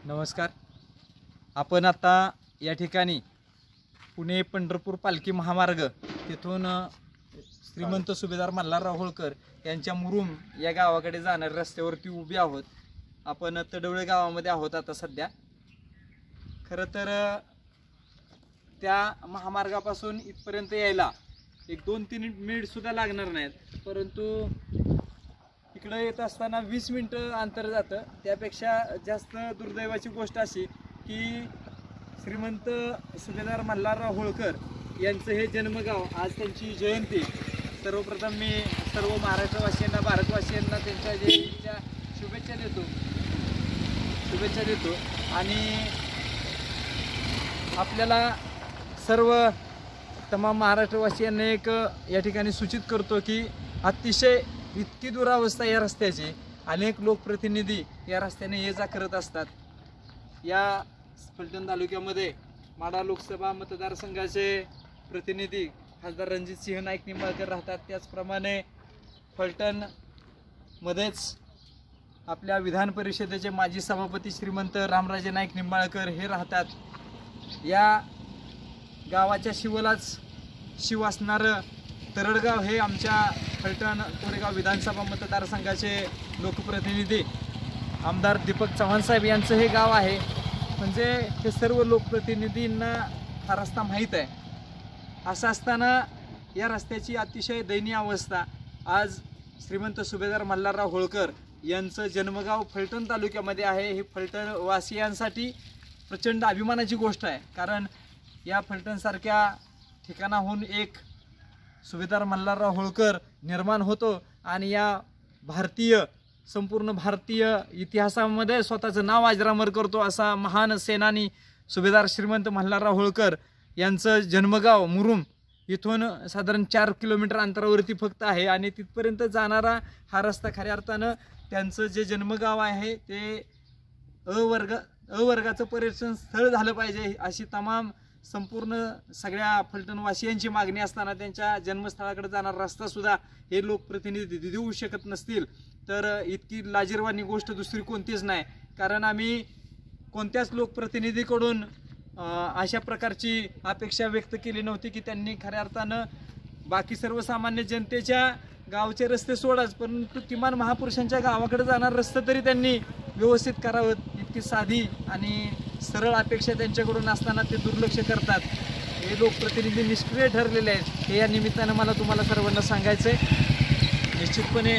नमस्कार. आपण आता या ठिकाणी पुणे पंढरपूर पालखी महामार्ग तिथून श्रीमंत सुभेदार मल्हारराव होळकर यांच्या मुरुम या गावाकडे जाणाऱ्या रस्त्यावरती उभे आहोत. आपण तडवळे गावामध्ये आहोत आता सध्या. खरं तर त्या महामार्गापासून इथपर्यंत यायला एक 2-3 मिनिट सुद्धा लागणार नाहीत, परंतु इकडे येत असताना 20 मिनिटं अंतर जातं. त्यापेक्षा जास्त दुर्दैवाची गोष्ट अशी की श्रीमंत सुभेदार मल्हारराव होळकर यांचं हे जन्मगाव, आज त्यांची जयंती. सर्वप्रथम मी सर्व महाराष्ट्रवासियांना, भारतवासियांना त्यांच्या जयंतीच्या शुभेच्छा देतो आणि आपल्याला सर्व तमाम महाराष्ट्रवासियांना एक या ठिकाणी सूचित करतो की अतिशय इतकी दुरावस्था या रस्त्याची. अनेक लोकप्रतिनिधी या रस्त्याने ये जा करत असतात. या फलटण तालुक्यामध्ये माढा लोकसभा मतदारसंघाचे प्रतिनिधी खासदार रणजितसिंह नाईक निंबाळकर राहतात. त्याचप्रमाणे फलटणमध्येच आपल्या विधान परिषदेचे माजी सभापती श्रीमंत रामराजे नाईक निंबाळकर हे राहतात. या गावाच्या शिवलाच शिव असणारं तरडगाव हे आमच्या फलटण कोरेगाव विधानसभा मतदारसंघाचे लोकप्रतिनिधी आमदार दीपक चव्हाण साहेब यांचं हे गाव आहे. म्हणजे हे सर्व लोकप्रतिनिधींना हा रस्ता माहीत आहे. असं असताना या रस्त्याची अतिशय दयनीय अवस्था. आज श्रीमंत सुभेदार मल्हारराव होळकर यांचं जन्मगाव फलटण तालुक्यामध्ये आहे. ही फलटणवासियांसाठी प्रचंड अभिमानाची गोष्ट आहे, कारण या फलटणसारख्या ठिकाणाहून एक सुभेदार मल्हारराव होळकर निर्माण होतो आणि या संपूर्ण भारतीय इतिहासामध्ये स्वतःचं नाव अजरामर करतो. असा महान सेनानी सुभेदार श्रीमंत मल्हारराव होळकर यांचं जन्मगाव मुरुम इथून साधारण 4 किलोमीटर अंतरावरती फक्त आहे आणि तिथपर्यंत जाणारा हा रस्ता खऱ्या अर्थानं त्यांचं जे जन्मगाव आहे ते अवर्गाचं पर्यटन स्थळ झालं पाहिजे अशी तमाम संपूर्ण सगळ्या फलटणवासियांची मागणी असताना त्यांच्या जन्मस्थळाकडे जाणारा रस्तासुद्धा हे लोकप्रतिनिधी देऊ शकत नसतील तर इतकी लाजिरवाणी गोष्ट दुसरी कोणतीच नाही. कारण आम्ही कोणत्याच लोकप्रतिनिधीकडून अशा प्रकारची अपेक्षा व्यक्त केली नव्हती की त्यांनी खऱ्या अर्थानं बाकी सर्वसामान्य जनतेच्या गावचे रस्ते सोडाच, परंतु किमान महापुरुषांच्या गावाकडे जाणारा रस्ता तरी त्यांनी व्यवस्थित करावं. इतकी साधी आणि सरळ अपेक्षा त्यांच्याकडून असताना ते दुर्लक्ष करतात. हे लोकप्रतिनिधी निष्क्रिय ठरलेले आहेत हे या निमित्तानं मला तुम्हाला सर्वांना सांगायचं आहे. निश्चितपणे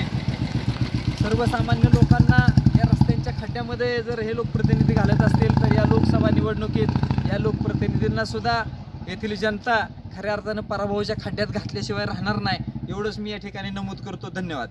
सर्वसामान्य लोकांना या रस्त्यांच्या खड्ड्यामध्ये जर हे लोकप्रतिनिधी घालत असतील तर या लोकसभा निवडणुकीत या लोकप्रतिनिधींना सुद्धा येथील जनता खऱ्या अर्थानं पराभवाच्या खड्ड्यात घातल्याशिवाय राहणार नाही. एवढंच मी या ठिकाणी नमूद करतो. धन्यवाद.